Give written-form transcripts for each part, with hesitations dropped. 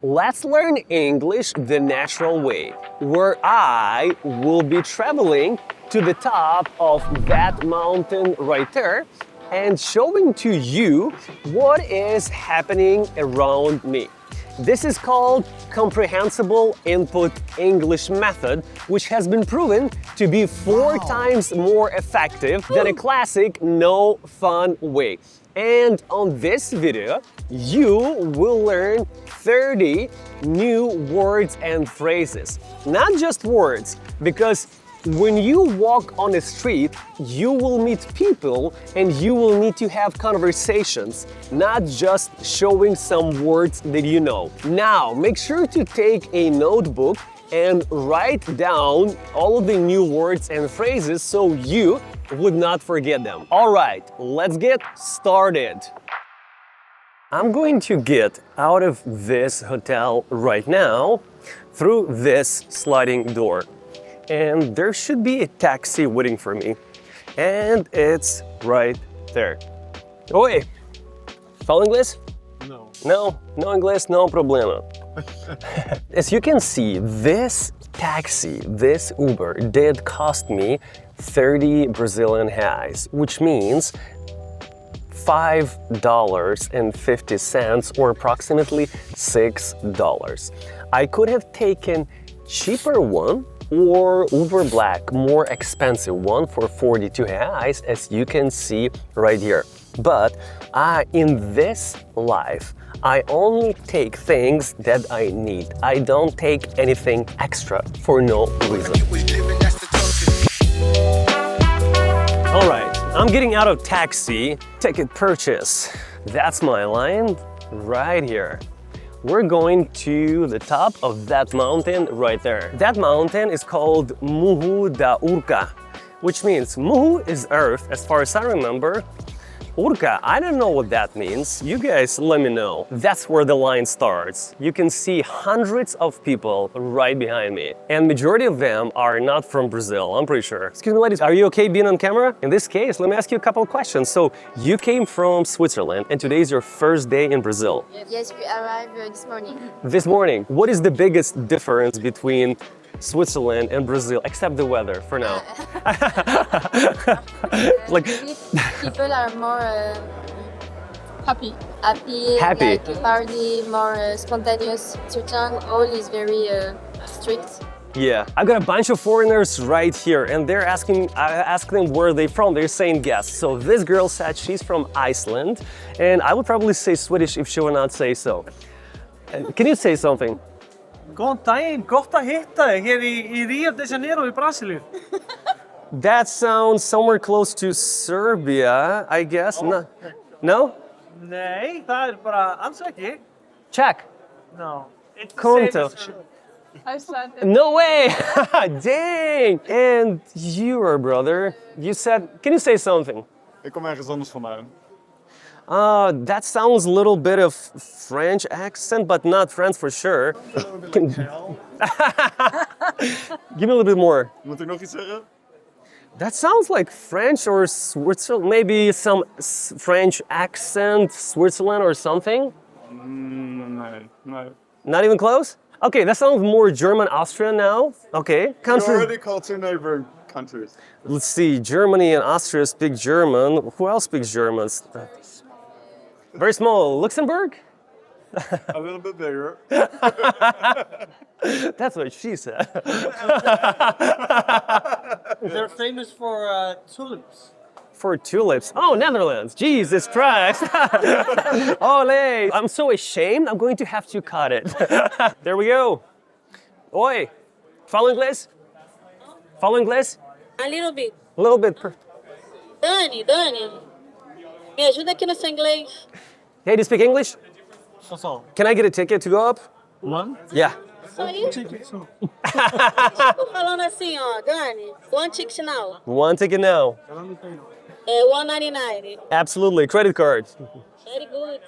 Let's learn English the natural way, where I will be traveling to the top of that mountain right there and showing to you what is happening around me. This is called Comprehensible Input English method, which has been proven to be 4 times more effective than a classic no fun way. And on this video, you will learn 30 new words and phrases. Not just words, because when you walk on the street, you will meet people and you will need to have conversations, not just showing some words that you know. Now, make sure to take a notebook and write down all of the new words and phrases so you would not forget them. All right, let's get started. I'm going to get out of this hotel right now through this sliding door. And there should be a taxi waiting for me. And it's right there. Oi! Fala inglês? No. No English, no problema. As you can see, this taxi, this Uber, did cost me 30 Brazilian reais, which means $5.50 or approximately $6. I could have taken cheaper one or Uber Black, more expensive one for 42 reais, as you can see right here. But in this life, I only take things that I need. I don't take anything extra for no reason. All right, I'm getting out of taxi. Ticket purchase. That's my line right here. We're going to the top of that mountain right there. That mountain is called Morro da Urca, which means Morro is earth, as far as I remember. Urca, I don't know what that means. You guys let me know. That's where the line starts. You can see hundreds of people right behind me. And majority of them are not from Brazil, I'm pretty sure. Excuse me, ladies, are you okay being on camera? In this case, let me ask you a couple of questions. So, you came from Switzerland and today is your first day in Brazil. Yes, we arrived this morning. This morning. What is the biggest difference between Switzerland and Brazil, except the weather for now? Like People are more happy, Happy. like party, more spontaneous. Switzerland, all is very strict. Yeah, I've got a bunch of foreigners right here and they're asking, I asked them where they're from, they're saying guess. So this girl said she's from Iceland and I would probably say Swedish if she would not say so. Can you say something? Góðan daginn, gott að hitta þig hér í Rio de Janeiro í Brasilíu. That sounds somewhere close to Serbia, I guess. No? No? Nei, það bara alls ekki. Czech. No. It's the Konto. same Iceland. No way! Dang! And you are brother. You said, can you say something? Ik kom ergens anders vandaan. That sounds a little bit of French accent, but not French for sure. Give me a little bit more. Moet ik nog iets zeggen? That sounds like French or Switzerland, maybe some French accent, Switzerland or something? Nee. Not even close? Okay, that sounds more German, Austrian now. Okay, You country. already called 2 neighboring countries. Let's see, Germany and Austria speak German. Who else speaks German? Very small. Luxembourg? A little bit bigger. That's what she said. They're famous for tulips. For tulips. Oh, Netherlands. Jesus Christ. Ole. I'm so ashamed. I'm going to have to cut it. There we go. Oi. Fala inglês? Fala inglês? A little bit. A little bit. Dani, me ajuda aqui no seu inglês. Hey, do you speak English? That's all. Can I get a ticket to go up? One? Yeah. Só isso. Tô falando assim, ó, Dani, one ticket now. One ticket now. É 199. Absolutely. Credit card. Very good.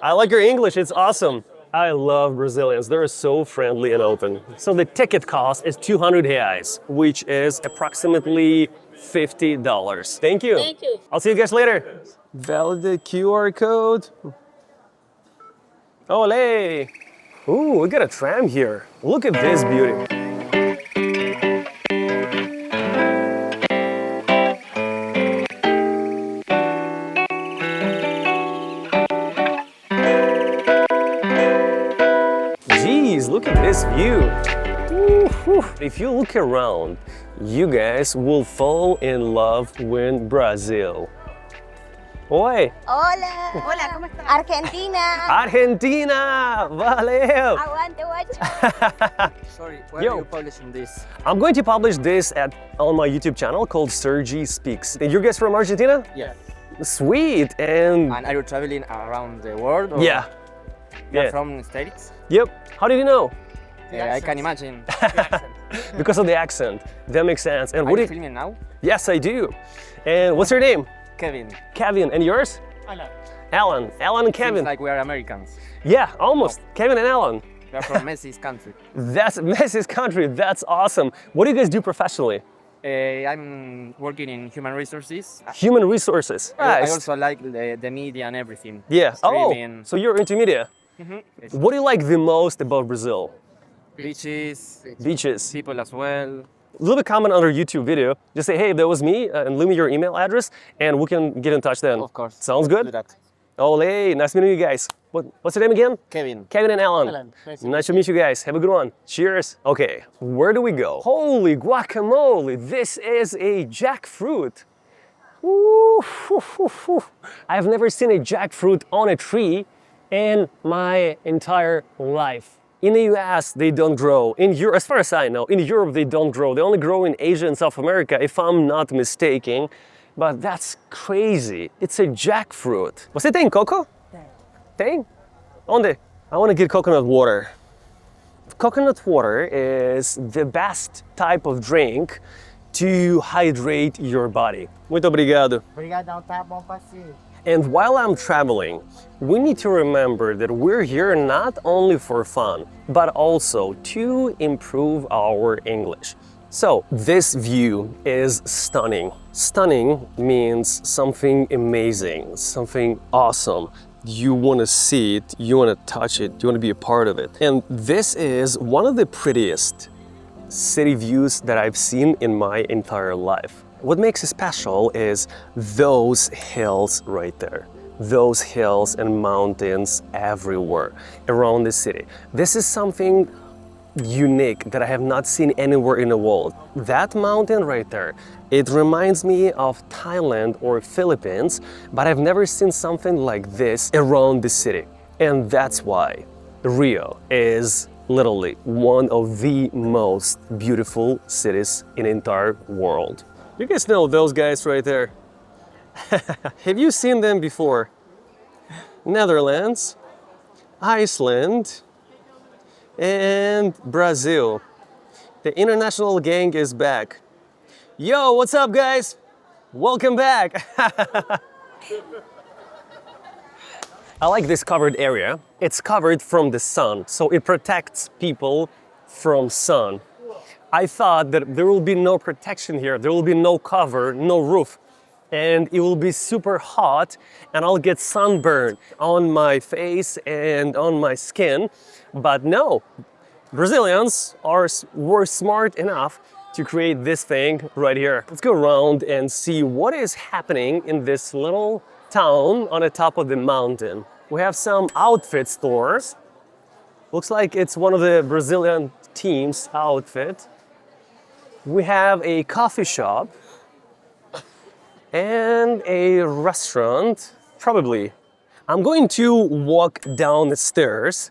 I like your English. It's awesome. I love Brazilians. They're so friendly and open. So the ticket cost is 200 reais, which is approximately $50. Thank you. Thank you. I'll see you guys later. Validate QR code. Olé! Ooh, we got a tram here. Look at this beauty. Jeez, look at this view. Ooh, if you look around, you guys will fall in love with Brazil. Oi! Hola. Hola, ¿cómo estás? Argentina. Argentina! Valeu! Aguante, guacho. Sorry, where Yo. are you publishing this? I'm going to publish this on my YouTube channel called Sergii Speaks. And you guys from Argentina? Yes. Sweet! And And are you traveling around the world? Or yeah. You're Yeah. from the States? Yep. How did you know? I can imagine. Because of the accent. That makes sense. And Are what you did... filming now? Yes, I do. And what's your name? Kevin. Kevin. And yours? Alan. Alan and Kevin. Seems like we are Americans. Yeah, almost. Kevin and Alan. We are from Messi's country. That's Messi's country. That's awesome. What do you guys do professionally? I'm working in human resources. Human resources. I Nice. also like the media and everything. Yeah. Oh, Streaming. so you're into media. It's What do you like the most about Brazil? beaches, Beaches. people as well. Leave a comment under YouTube video. Just say, hey, that was me, and leave me your email address, and we can get in touch then. Of course. Sounds Do good? that. Ole, nice meeting you guys. What's your name again? Kevin. Kevin and Alan. Alan, Nice to meet you guys. Have a good one. Cheers. Okay, where do we go? Holy guacamole, this is a jackfruit. Ooh, hoo, hoo, hoo. I've never seen a jackfruit on a tree in my entire life. In the US, they don't grow. In Europe, as far as I know, in Europe they don't grow. They only grow in Asia and South America, if I'm not mistaken. But that's crazy. It's a jackfruit. Você tem coco? Tem? Onde? I want to get coconut water. Coconut water is the best type of drink to hydrate your body. Muito obrigado. Obrigadão, tá bom, parceiro. And while I'm traveling, we need to remember that we're here not only for fun, but also to improve our English. So this view is stunning. Stunning means something amazing, something awesome. You want to see it, you want to touch it, you want to be a part of it. And this is one of the prettiest city views that I've seen in my entire life. What makes it special is those hills right there. Those hills and mountains everywhere around the city. This is something unique that I have not seen anywhere in the world. That mountain right there, it reminds me of Thailand or Philippines, but I've never seen something like this around the city. And that's why Rio is literally one of the most beautiful cities in the entire world. You guys know those guys right there. Have you seen them before? Netherlands, Iceland, and Brazil. The international gang is back. Yo, what's up, guys? Welcome back. I like this covered area. It's covered from the sun, so it protects people from sun. I thought that there will be no protection here. There will be no cover, no roof. And it will be super hot and I'll get sunburn on my face and on my skin. But no, Brazilians were smart enough to create this thing right here. Let's go around and see what is happening in this little town on the top of the mountain. We have some outfit stores. Looks like it's one of the Brazilian team's outfit. We have a coffee shop and a restaurant, probably. I'm going to walk down the stairs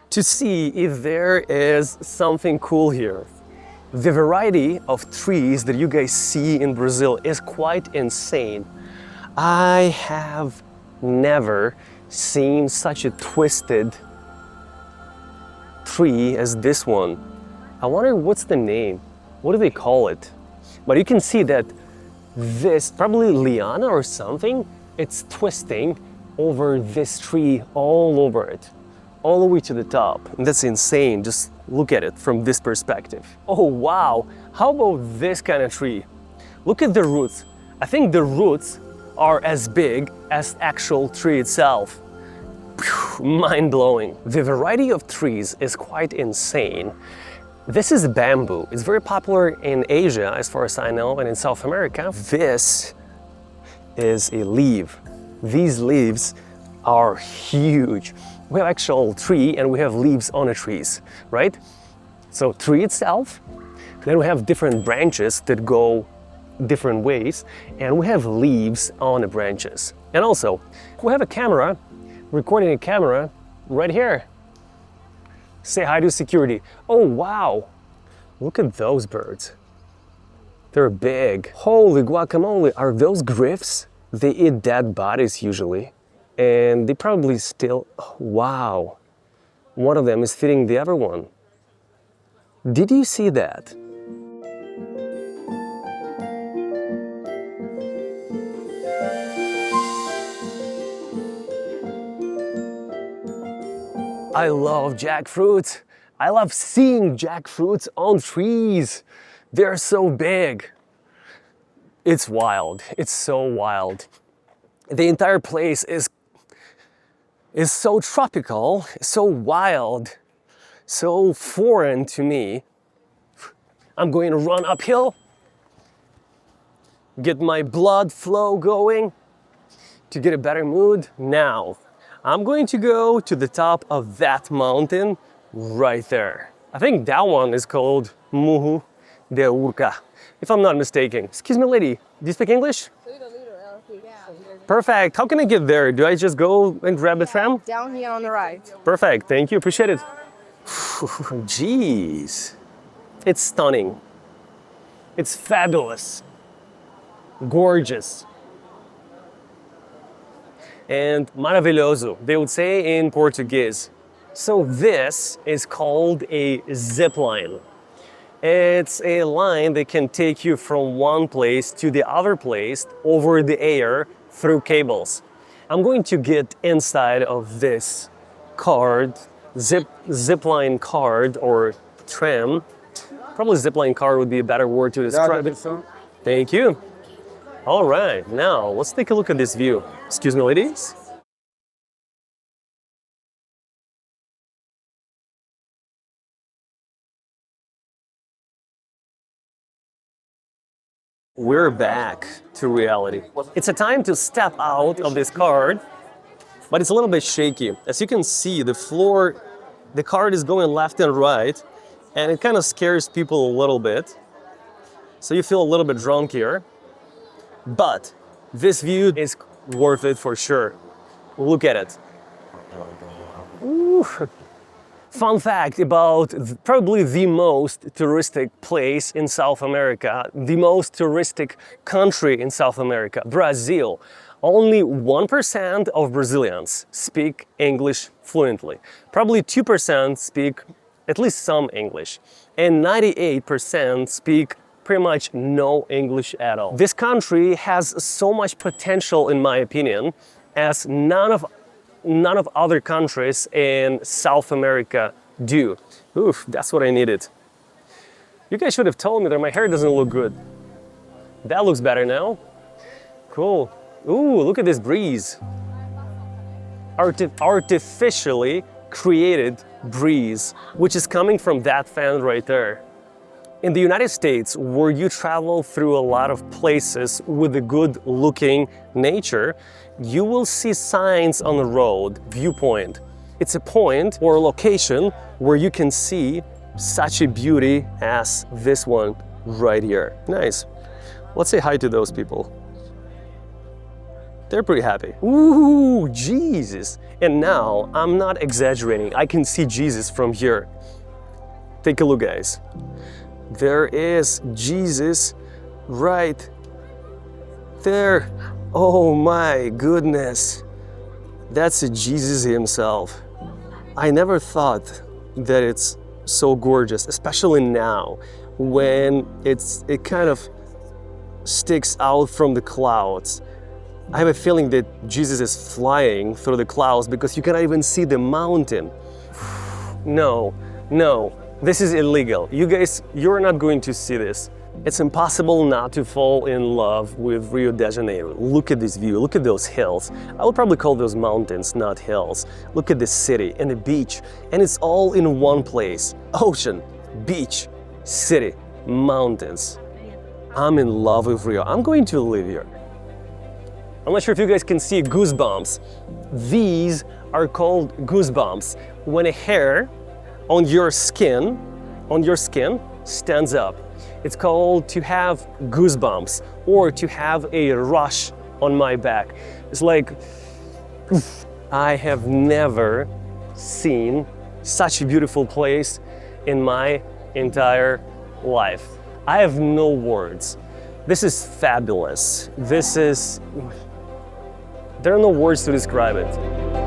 to see if there is something cool here. The variety of trees that you guys see in Brazil is quite insane. I have never seen such a twisted tree as this one. I wonder what's the name? What do they call it? But you can see that this, probably liana or something, it's twisting over this tree all over it, all the way to the top. And that's insane, just look at it from this perspective. Oh wow, how about this kind of tree? Look at the roots. I think the roots are as big as the actual tree itself. Phew. mind-blowing. The variety of trees is quite insane. This is bamboo. It's very popular in Asia, as far as I know, and in South America. This is a leaf. These leaves are huge. We have actual tree and we have leaves on the trees, right? So tree itself, then we have different branches that go different ways, and we have leaves on the branches. And also, we have a camera, recording a camera right here. Say hi to security. Oh wow, look at those birds. They're big. Holy guacamole, are those griffs? They eat dead bodies usually. And they probably still, wow. One of them is feeding the other one. Did you see that? I love jackfruit. I love seeing jackfruits on trees. They're so big. It's wild. It's so wild. The entire place is so tropical, so wild, so foreign to me. I'm going to run uphill, get my blood flow going to get a better mood. Now, I'm going to go to the top of that mountain right there. I think that one is called Morro de Urca, if I'm not mistaken. Excuse me, lady, do you speak English? Perfect. How can I get there? Do I just go and grab the tram? Down here on the right. Perfect. Thank you. Appreciate it. Jeez. It's stunning. It's fabulous. Gorgeous. And maravilhoso, they would say in Portuguese. So this is called a zipline. It's a line that can take you from one place to the other place over the air through cables. I'm going to get inside of this card, zipline card or tram. Probably zipline card would be a better word to describe it. Thank you. All right, now let's take a look at this view. Excuse me, ladies. We're back to reality. It's a time to step out of this card, but it's a little bit shaky. As you can see, the floor, the card is going left and right, and it kind of scares people a little bit. So you feel a little bit drunk here, but this view is worth it for sure. Look at it. Ooh. Fun fact about probably the most touristic place in South America, the most touristic country in South America, Brazil. Only 1% of Brazilians speak English fluently. Probably 2% speak at least some English. And 98% speak pretty much no English at all. This country has so much potential, in my opinion, as none of other countries in South America do. Oof, that's what I needed. You guys should have told me that my hair doesn't look good. That looks better now. Cool. Ooh, look at this breeze. Artificially created breeze, which is coming from that fan right there. In the United States, where you travel through a lot of places with a good looking nature, you will see signs on the road, Viewpoint. It's a point or a location where you can see such a beauty as this one right here. Nice. Let's say hi to those people. They're pretty happy. Ooh, Jesus. And now, I'm not exaggerating. I can see Jesus from here. Take a look, guys. There is Jesus right there. Oh my goodness. That's Jesus himself. I never thought that it's so gorgeous, especially now when it kind of sticks out from the clouds. I have a feeling that Jesus is flying through the clouds because you cannot even see the mountain. No, this is illegal. You guys, you're not going to see this. It's impossible not to fall in love with Rio de Janeiro. Look at this view, look at those hills. I would probably call those mountains, not hills. Look at this city and the beach, and it's all in one place. Ocean, beach, city, mountains. I'm in love with Rio. I'm going to live here. I'm not sure if you guys can see goosebumps. These are called goosebumps when a hair on your skin stands up. It's called to have goosebumps or to have a rush on my back. It's like, I have never seen such a beautiful place in my entire life. I have no words. This is fabulous. There are no words to describe it.